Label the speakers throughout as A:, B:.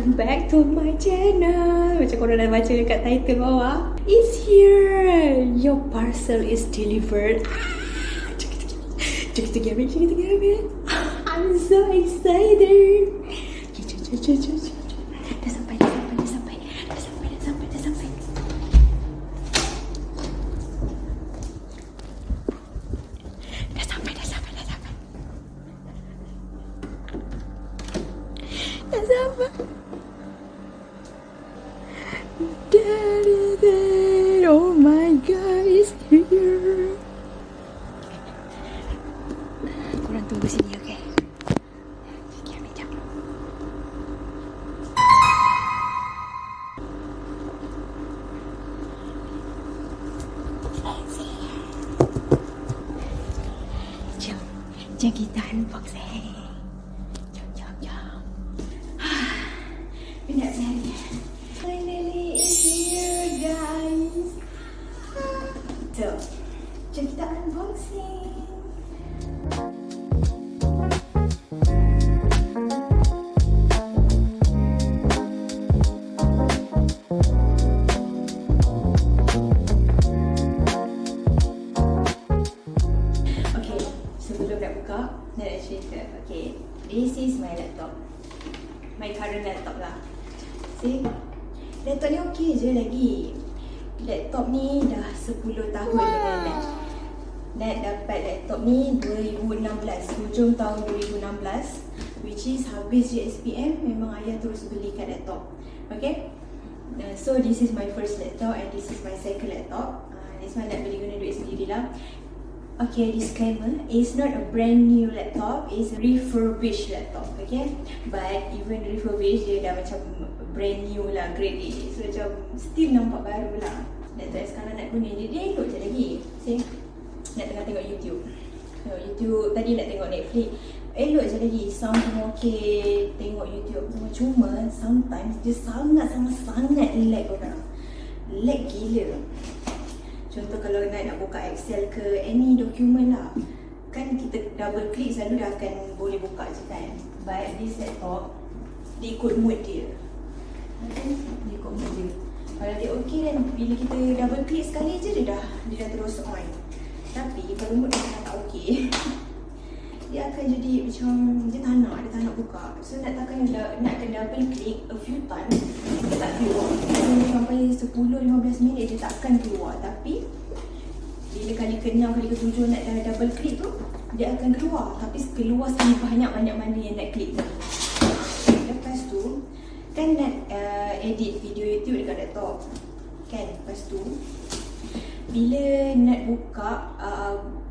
A: welcome back to my channel. Macam korang dah baca dekat title bawah, it's here, your parcel is delivered. Cik Gavin, I'm so excited. Dah sampai. Oh my god, it's here. Korang tunggu sini, okay? Sekejap, sekejap. Jom kita unboxing. Jom. Penat sebenarnya. Finally it's here, guys. So, jom kita unboxing. Okay, sebelum nak buka, nak cerita. Okay, this is my laptop. My current laptop lah. See? Laptop ni okey je lagi. Laptop ni dah 10 tahun dengan Nat. Nat dapat laptop ni 2016, hujung tahun 2016, which is habis je SPM, memang ayah terus belikan laptop. Okay? So this is my first laptop and this is my second laptop. This one Nat beli guna duit sendirilah. Okay, disclaimer, it's not a brand new laptop, it's a refurbished laptop, okay? But even refurbished, dia dah macam brand new lah, grade A. So macam still nampak baru lah. Laptop yang sekarang nak guna, dia elok je lagi. See? Nak tengah tengok YouTube. Tadi nak tengok Netflix, elok je lagi, sound semua okay, tengok YouTube semua. Cuma sometimes dia sangat lag orang. Lag gila. Contoh kalau nak buka Excel ke any dokumen lah, kan kita double click selalu dah akan boleh buka je kan. But this laptop, dia ikut mood dia. Dia ikut mood dia. Kalau dia okey kan, bila kita double click sekali je dia dah terus on. Tapi kalau mood dia tak okey, dia akan jadi macam dia tak nak buka. So nak kena double click a few times, dia tak keluar. Sampai 10-15 minit dia takkan keluar. Tapi bila kali ke-6, kali ke-7 nak double click tu, dia akan keluar. Tapi keluar banyak mana yang nak klik tu. Lepas tu kan nak edit video YouTube dekat laptop kan. Lepas tu bila nak buka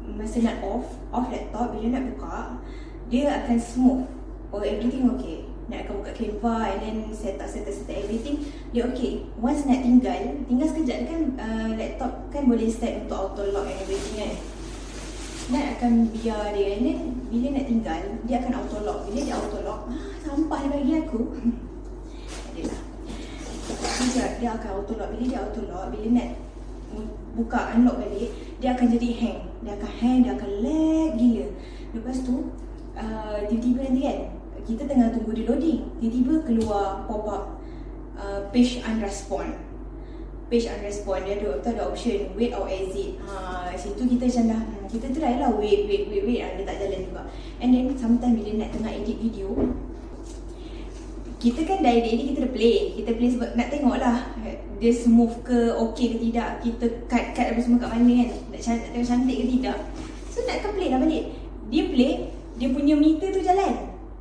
A: masa nak off laptop, bila nak buka dia akan smooth. Oh, everything okay. Nak akan buka Canva and then set up everything, dia okay. Once nak tinggal sekejap kan, laptop kan boleh set untuk auto lock and everything kan. Nak akan biar dia, and then bila nak tinggal dia akan auto lock. Bila dia auto lock, sampah bagi aku. Adalah. Dia akan auto lock. Bila dia auto lock, bila nak buka unlock balik, dia akan jadi hang. Dia akan lag gila. Lepas tu tiba-tiba nanti kan, kita tengah tunggu dia loading, tiba-tiba keluar pop up page unrespond. Dia ada option wait or exit. Situ kita macam dah kita try lah wait, dia tak jalan juga. And then sometimes bila nak tengah edit video, kita kan dah edit, kita dah play sebab nak tengok lah dia smooth ke, okay ke tidak, kita cut apa semua kat mana kan, nak tengok cantik ke tidak. So nak play dah balik, dia play, dia punya meter tu jalan,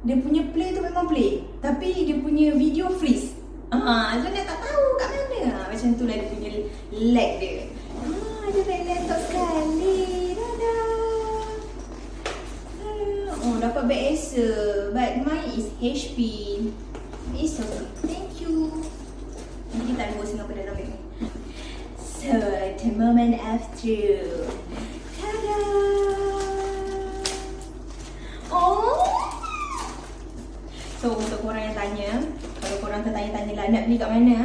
A: dia punya play tu memang play, tapi dia punya video freeze. So nak tak tahu kat mana. Macam tu lah dia punya lag dia. Dia naik laptop sekali. Oh, dapat beg Acer, but mine is HP. It's okay. Thank you. Nanti kita ada Singapore dalam beg ni. So, the moment after. Tada! Oh! So, untuk korang yang tanya, kalau korang tertanya-tanya lah nak beli kat mana,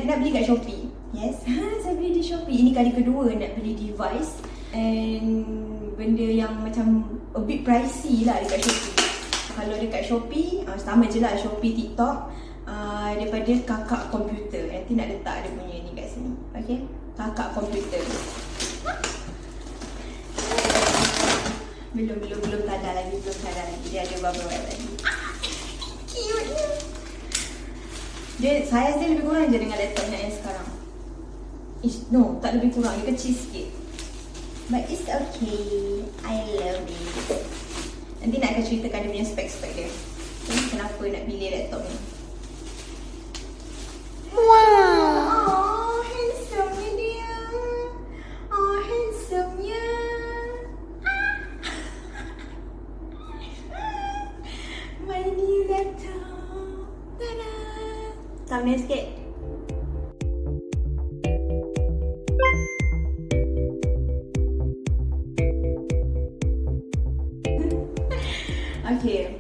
A: nak beli kat Shopee. Yes, saya beli di Shopee. Ini kali kedua nak beli device, and benda yang macam a bit pricey lah dekat Shopee. Kalau dekat Shopee, sama je lah, Shopee, TikTok, daripada kakak komputer. Nanti nak letak dia punya ni kat sini. Okay, kakak komputer. Belum tada lagi. Dia ada bubble wrap lagi. Cute nya. Dia saiz dia lebih kurang je dengan laptop yang sekarang. No, tak lebih kurang. Dia kecil sikit. But it's okay. I love it. Nanti nak akan ceritakan dia punya spek-spek dia. Kenapa nak pilih laptop ni. Wow. Oh, handsome-nya dia. Oh, handsome-nya. My new laptop. Tada. Thumbnail sikit. Okay,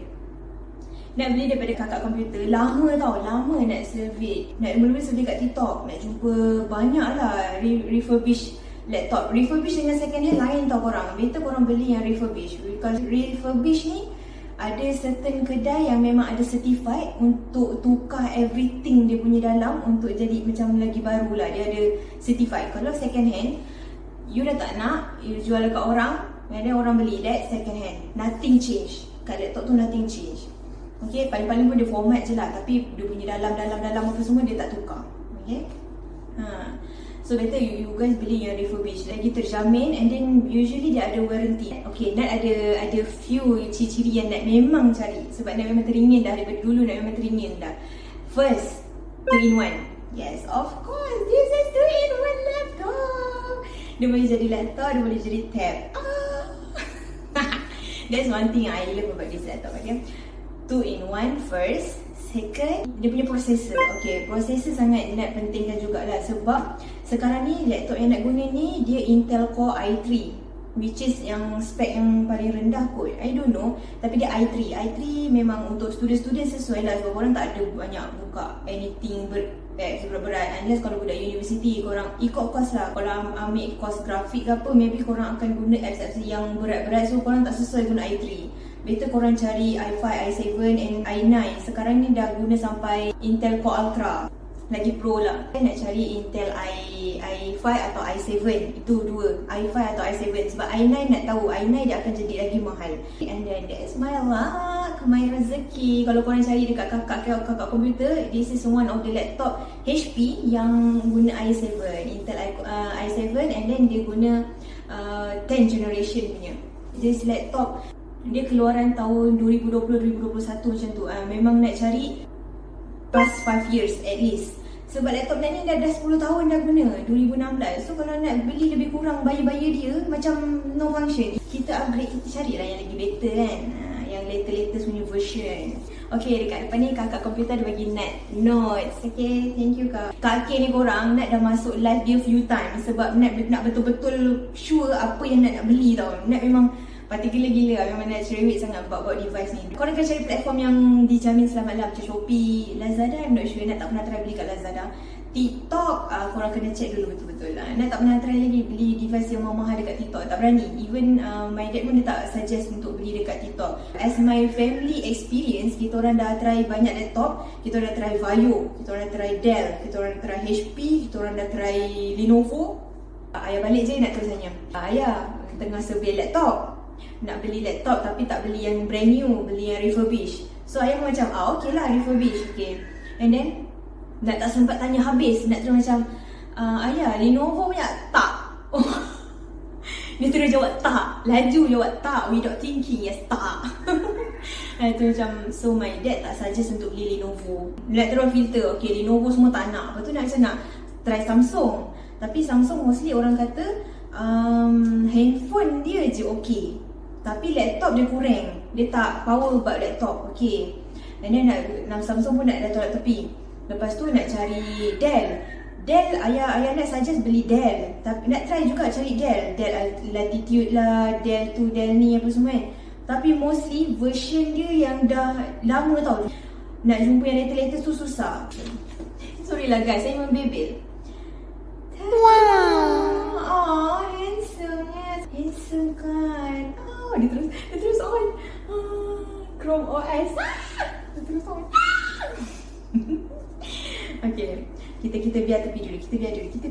A: nak beli daripada kakak komputer. Lama nak survey. Nak mula-mula survey kat TikTok. Nak jumpa banyak lah refurbish laptop. Refurbish dengan second hand lain tau korang. Better korang beli yang refurbish. Because refurbish ni ada certain kedai yang memang ada certified untuk tukar everything dia punya dalam untuk jadi macam lagi baru lah. Dia ada certified. Kalau second hand, you dah tak nak, you jual dekat orang, and then orang beli that second hand. Nothing change. Kat laptop tu nothing change. Okay, paling-paling pun dia format je lah. Tapi dia punya dalam apa semua dia tak tukar. Okay, so better you guys beli yang refurbish. Lagi terjamin, and then usually dia ada warranty. Okay, Nat ada few ciri-ciri yang Nat memang cari. Sebab Nat memang teringin dah. Daripada dulu Nat memang teringin dah. First, 2-in-1. Yes, of course, this is 2-in-1 laptop. Dia boleh jadi laptop, dia boleh jadi tab. That's one thing I love about this laptop. Okay, 2-in-1 first. Second, dia punya processor. Okay, processor sangat nak pentingkan jugalah. Sebab sekarang ni laptop yang nak guna ni dia Intel Core i3, which is yang spek yang paling rendah kot. I don't know, tapi dia i3. i3 memang untuk student-student sesuai lah. Sebab korang tak ada banyak buka anything berat-berat. Unless kalau budak university, korang ikut course lah. Kalau ambil course grafik ke apa, maybe korang akan guna apps yang berat-berat. So korang tak sesuai guna i3. Better korang cari i5, i7 and i9. Sekarang ni dah guna sampai Intel Core Ultra, lagi pro lah. Nak cari Intel i5 atau i7. Itu dua, i5 atau i7. Sebab i9 nak tahu, i9 dia akan jadi lagi mahal. And then that's my luck, my rezeki. Kalau korang cari dekat kakak komputer, this is one of the laptop HP yang guna i7, Intel i7, and then dia guna 10th generation punya. This laptop dia keluaran tahun 2020-2021 macam tu. Memang nak cari past 5 years at least. Sebab laptop ni dah 10 tahun dah guna, 2016. So kalau nak beli lebih kurang bayar dia macam no function. Kita upgrade, kita carilah yang lagi better kan, yang latest punya version. Okay, dekat depan ni kakak komputer dia bagi Nat notes. Okay, thank you kak. Kak K ni korang, Nat dah masuk live dia few times. Sebab Nat nak betul-betul sure apa yang Nat nak beli tau. Nat memang particular gila lah. Memang Nat cerewet sangat buat device ni. Korang akan cari platform yang dijamin selamat lah. Macam Shopee, Lazada, I'm not sure. Nat tak pernah try beli kat Lazada. TikTok, korang kena check dulu betul-betul lah. Nat tak pernah try lagi beli device yang mahal dekat TikTok. Tak berani. Even my dad pun dia tak suggest untuk beli dekat TikTok. As my family experience, kita orang dah try banyak laptop. Kita orang dah try Vaio, kita orang dah try Dell, kita orang dah try HP, kita orang dah try Lenovo. Ayah balik je nak terus tanya, ayah tengah survey laptop, nak beli laptop tapi tak beli yang brand new, beli yang refurbish. So ayah macam, okay lah refurbish. Okay, and then Nak tak sempat tanya habis, Nak terus macam, ayah Lenovo punya tak. Dia terus jawab tak, laju jawab tak, without thinking, yes tak. Itu macam, so my dad tak suggest untuk beli Lenovo. Nak terus filter, okay Lenovo semua tak nak. Lepas tu nak macam nak try Samsung. Tapi Samsung mostly orang kata handphone dia je okay, tapi laptop dia kurang. Dia tak power buat laptop, okay. And then nak Samsung pun nak dah tolak tepi. Lepas tu nak cari Dell. Ayah nak suggest beli Dell. Tapi nak try juga cari Dell Latitude lah, Dell tu, Dell ni apa semua kan. Tapi mostly version dia yang dah lama tau. Nak jumpa yang latest tu susah. Sorry lah guys, saya memang bebel. Wow, oh handsome, yes. Handsome kan. Oh, dia terus on. Chrome OS. Dia terus on. kita biar tepi dulu. Kita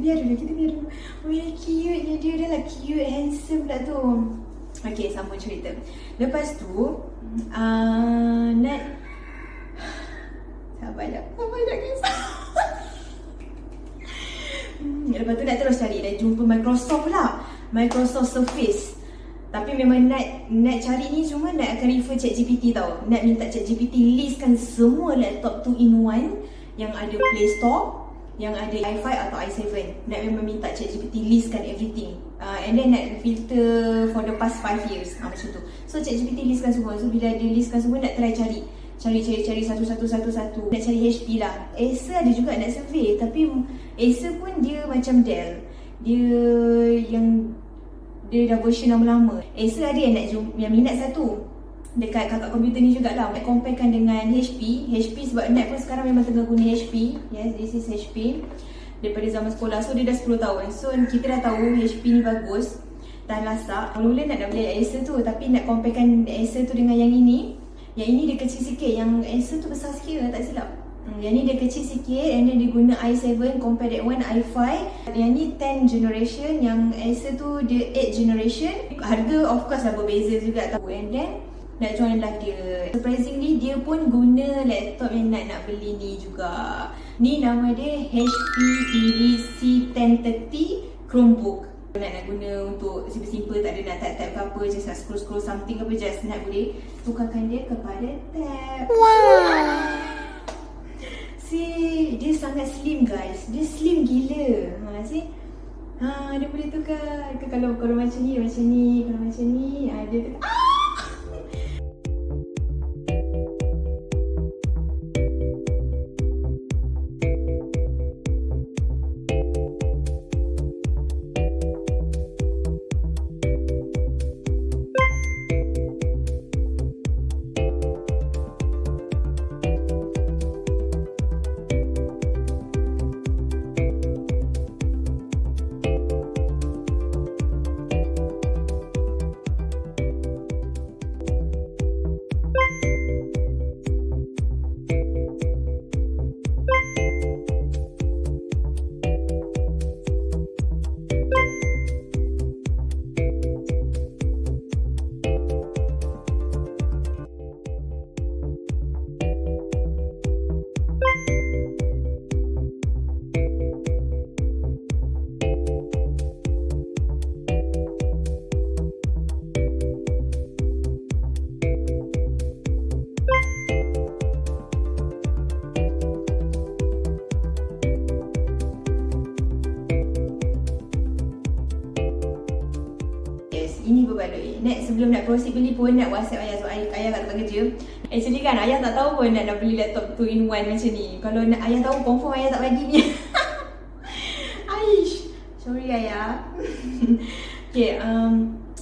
A: biar dulu. Oh ya, cute dia dah lah, cute, handsome pula tu. Okay, sambung cerita. Lepas tu Nat sabar guys. Lepas tu Nat terus cari, dah jumpa Microsoft lah, Microsoft Surface. Tapi memang Nat cari ni cuma Nat akan refer ChatGPT tau. Nat minta ChatGPT listkan semua laptop 2-in-1 yang ada Play Store, yang ada i5 atau i7. Nat memang minta ChatGPT listkan everything. And then Nat filter for the past 5 years. Macam tu. So ChatGPT listkan semua. So bila dia listkan semua, Nat try cari satu. Nak cari HP lah. Acer ada juga nak survey, tapi Acer pun dia macam Dell. Dia dah version lama-lama. Acer ada yang minat satu dekat kakak komputer ni jugalah. Nak comparekan dengan HP sebab Nat pun sekarang memang tengah guna HP. Yes, this is HP daripada zaman sekolah. So dia dah 10 tahun. So kita dah tahu HP ni bagus, tahan lasak. Mula-mula Nat dah beli Acer tu, tapi nak comparekan Acer tu dengan yang ini. Yang ini dia kecil sikit, yang Acer tu besar sikit lah, tak silap. Yang ni dia kecil sikit, and then dia guna i7, compare that one i5. Yang ni 10 generation, yang Acer tu dia 8 generation. Harga of course lah berbeza juga tahu. And then nak join live dia. Surprisingly dia pun guna laptop yang nak beli ni juga. Ni nama dia HP Elite C1030 Chromebook. Nak guna untuk simple-simple, tak ada nak type-type ke apa, just nak scroll something ke apa, just nak boleh tukarkan dia kepada tab. Wow. See, dia sangat slim guys. Dia slim gila. See? Dia boleh tukar. Kalau macam ni, kalau macam ni, dia tukar. Ini berbaloi. Nat sebelum nak proceed beli pun Nat WhatsApp ayah. So ayah kat tempat kerja. Actually kan ayah tak tahu pun nak beli laptop 2-in-1 macam ni. Kalau ayah tahu confirm ayah tak bagi ni. Aish, sorry ayah. Okay,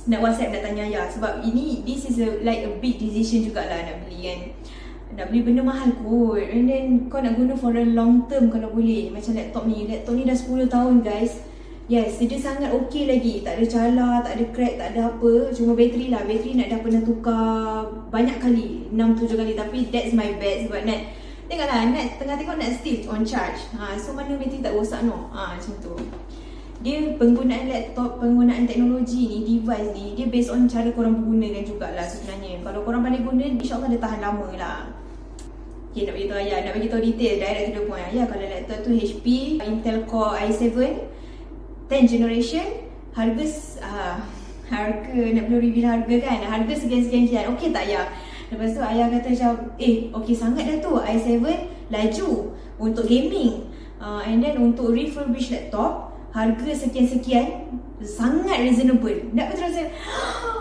A: nak WhatsApp nak tanya ayah sebab this is like a big decision jugalah nak beli kan. Nak beli benda mahal kot. And then kau nak guna for a long term kalau boleh. Macam laptop ni dah 10 tahun guys. Yes, dia sangat okey lagi. Tak ada cala, tak ada crack, tak ada apa. Cuma bateri lah. Bateri Nat dah pernah tukar banyak kali, 6-7 kali. Tapi that's my bad sebab Nat tengoklah, Nat tengah tengok Nat still on charge. So mana bateri tak rosak no. Macam tu. Dia penggunaan laptop, penggunaan teknologi ni, device ni, dia based on cara korang menggunakan jugalah sebenarnya. Kalau korang pandai guna, insyaAllah dia tahan lama lah. Okay, nak beritahu ayah, nak beritahu detail, direct to the point. Ayah, kalau laptop tu HP Intel Core i7 10 generation, harga nak perlu reveal harga kan, harga sekian-sekian, okey tak ayah? Lepas tu ayah kata macam, okey sangat dah tu, i7 laju untuk gaming, and then untuk refurbish laptop harga sekian-sekian, sangat reasonable. Nak terus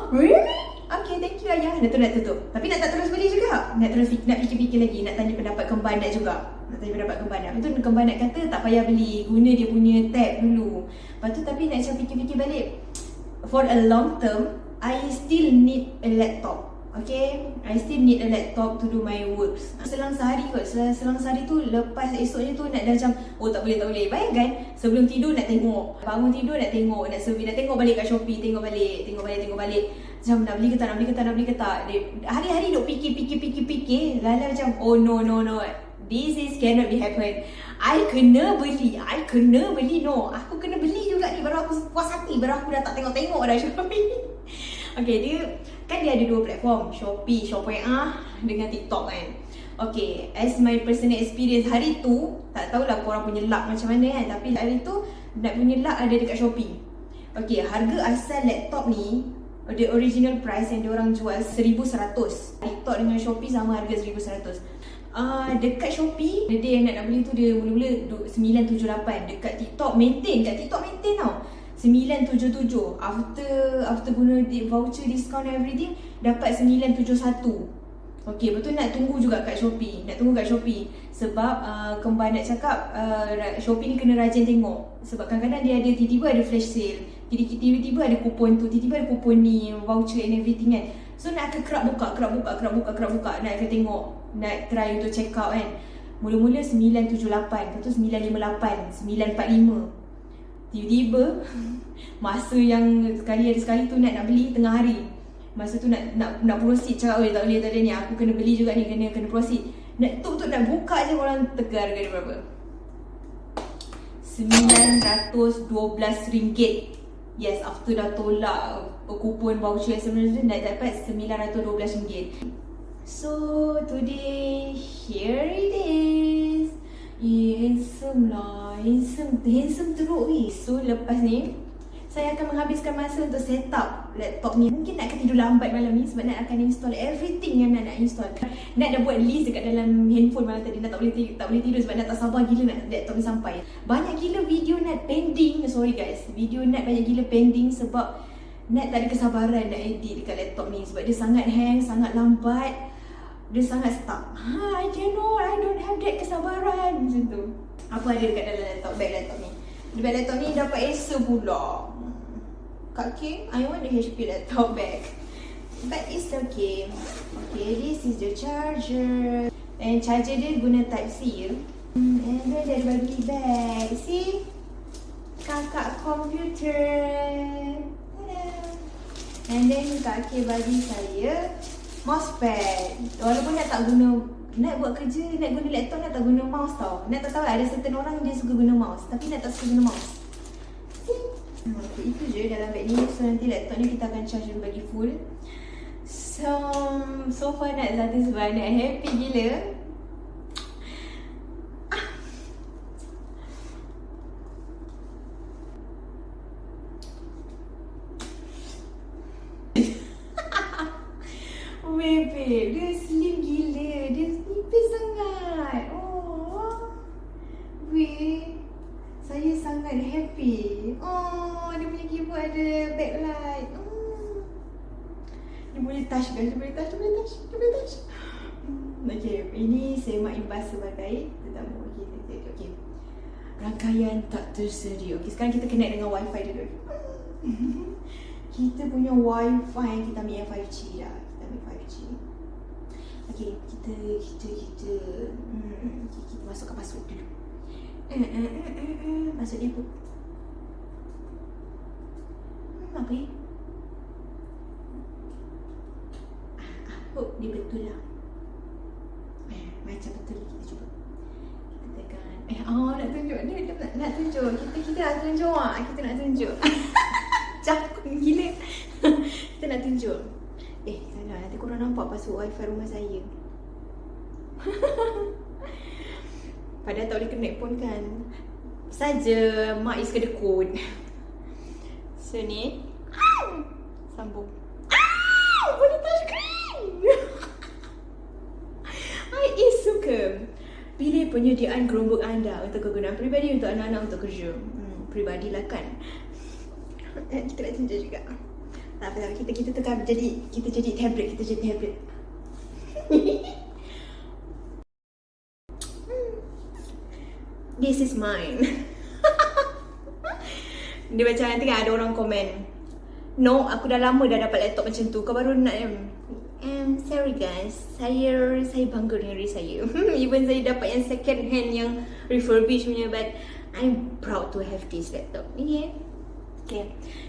A: really? Okay, thank you ayah. Nak tutup. Tapi nak tak terus beli juga. Nak fikir-fikir lagi, nak tanya pendapat kembar Nat juga. Nak tanya pendapat kembar Nat. Lepas tu kembar Nat kata tak payah beli, guna dia punya tab dulu. Lepas tu tapi Nat macam fikir-fikir balik. For a long term, I still need a laptop. Okay, I still need a laptop to do my works. Selang sehari kot, selang sehari tu lepas esoknya tu Nat dah macam, tak boleh. Bayangkan, sebelum tidur nak tengok, bangun tidur nak tengok, nak survey, nak tengok balik kat Shopee, tengok balik. Macam nak beli ke tak. Hari-hari duk fikir. Lala macam, oh no. This is cannot be happen. I kena beli. No, aku kena beli juga ni. Baru aku puas hati. Baru aku dah tak tengok-tengok dah Shopee. Okay, dia ada dua platform, Shopee, Shopee dengan TikTok kan. Okay, as my personal experience hari tu, tak tahulah korang punya luck macam mana kan, tapi hari tu nak punya luck ada dekat Shopee. Okay, harga asal laptop ni, the original price yang diorang jual 1,100. TikTok dengan Shopee sama harga 1,100. Dekat Shopee, dia yang nak beli tu dia mula-mula 978. Dekat TikTok maintain tau 977. After guna voucher, discount and everything, dapat 971. Okay, betul nak tunggu juga kat Shopee. Sebab kembali nak cakap, Shopee ni kena rajin tengok. Sebab kadang-kadang dia ada, tiba-tiba ada flash sale, tiba-tiba ada kupon tu, tiba-tiba ada kupon ni, voucher and everything kan. So nak akan kerap buka, nak akan tengok, nak try untuk check out kan. Mula-mula 978, lepas tu 958, 945. Tiba-tiba masa yang ada sekali tu nak beli tengah hari. Masa tu nak proceed, cakap tak boleh ni, aku kena beli juga ni, kena proceed. Nak buka je orang tegar harga dia berapa? RM912. Yes, after dah tolak kupon voucher sebenarnya nak dapat RM912. So today here it is. Handsome lah, handsome teruk weh. So lepas ni saya akan menghabiskan masa untuk set up laptop ni. Mungkin nak akan tidur lambat malam ni sebab nak akan install everything yang nak install. Nak dah buat list dekat dalam handphone malam tadi. Nak tak boleh tidur sebab nak tak sabar gila nak laptop ni sampai. Banyak gila video Nat pending. Sorry guys, video Nat banyak gila pending sebab Nat tak ada kesabaran nak edit dekat laptop ni. Sebab dia sangat hang, sangat lambat, dia sangat stuck. I don't have that kesabaran macam tu. Apa ada dekat dalam laptop, bag laptop ni? Di bag laptop ni dapat Acer pula. Kak Kim, I want the HP laptop bag. But it's okay. Okay, this is the charger. And charger dia guna type C. And then dia bagi bag. See? Kakak komputer. And then Kak Kim bagi saya mousepad. Walaupun nak tak guna, nak buat kerja, nak guna laptop, nak tak guna mouse tau. Nak tak tahu ada certain orang dia suka guna mouse, tapi nak tak suka guna mouse. Okay, itu je dalam bag ni. So nanti laptop ni kita akan charge dulu bagi full. So far nak satisfy, nak happy gila. Baby, dia slim gila. Dia nipis sangat. Oh, weh, saya sangat happy. Oh, dia punya keyboard ada backlight. Dia boleh touch guys, dia boleh touch. Okay, ini saya mak imbas sebagai tetamu. Okay. Rangkaian tak tersedia. Okay, sekarang kita connect dengan wifi dulu. Kita punya wifi, kita ambil yang 5G dah. Okay, kita masukkan password dulu. Password dia apa? Apa ni? Dia betul lah. Macam betul, kita cuba. Kita tekan. Nak tunjuk. Nak tunjuk. Kita nak tunjuk. Kita nak tunjuk. Cakap gila. Kita nak tunjuk. Salah, nanti korang nampak password wifi rumah saya. Padahal tak boleh connect pun kan. Saja mak is kedekut. So ni sambung. Boleh touch screen. I is suka. Pilih penyediaan Chromebook anda untuk kegunaan peribadi, untuk anak-anak, untuk kerja. Peribadi lah kan. Kita nak tunjuk juga. Tak apa, kita tekan kita jadi tablet. This is mine. Dia macam nanti kan ada orang komen, no, aku dah lama dah dapat laptop macam tu, kau baru nak sorry guys, saya bangga dengan diri saya. Even saya dapat yang second hand yang refurbished punya, but I'm proud to have this laptop. Okay.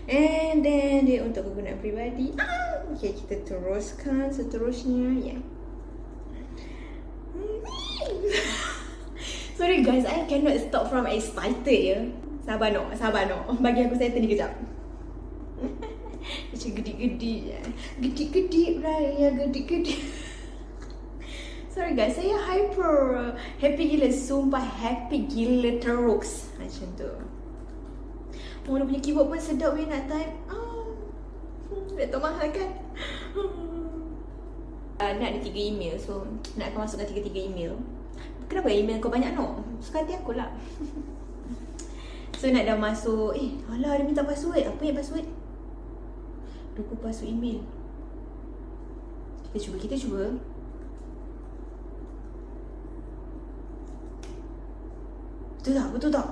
A: And then dia untuk kegunaan peribadi. Okay, kita teruskan seterusnya. Sorry guys, I cannot stop from excited ya. Sabar no. Bagi aku settle ni kejap. Macam gede-gede je. Gede-gede raya, gede-gede. Sorry guys, saya hyper. Happy gila, sumpah happy gila terus. Macam tu. Mona punya keyboard pun sedap weh nak type. Laptop mahal kan? Nak ada 3 email, so nak akan masukkan 3 email. Kenapa email kau banyak no? Suka hati aku lah. So nak dah masuk. Alah dia minta password. Apa yang password? Lupa password email. Kita cuba. Betul tak?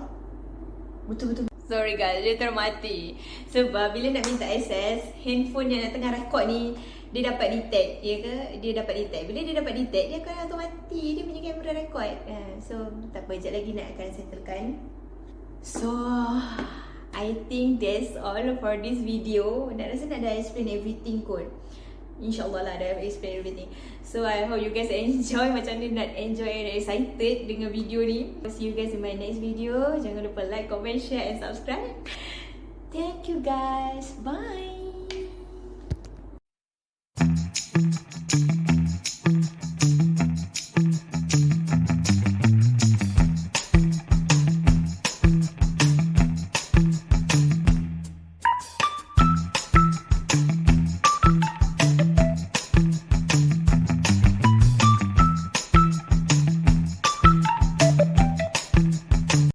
A: Betul. Sorry guys, dia termati. Sebab bila nak minta access, handphone yang tengah record ni, dia dapat detect, ya ke? Dia dapat detect. Bila dia dapat detect, dia akan automatik dia punya kamera record. So, tak apa, sekejap lagi nak akan settlekan. So, I think that's all for this video. Nak rasa nak dah explain everything kot. InsyaAllah lah dah explain everything. So I hope you guys enjoy. Macam ni nak enjoy and excited dengan video ni. See you guys in my next video. Jangan lupa like, comment, share and subscribe. Thank you guys. Bye.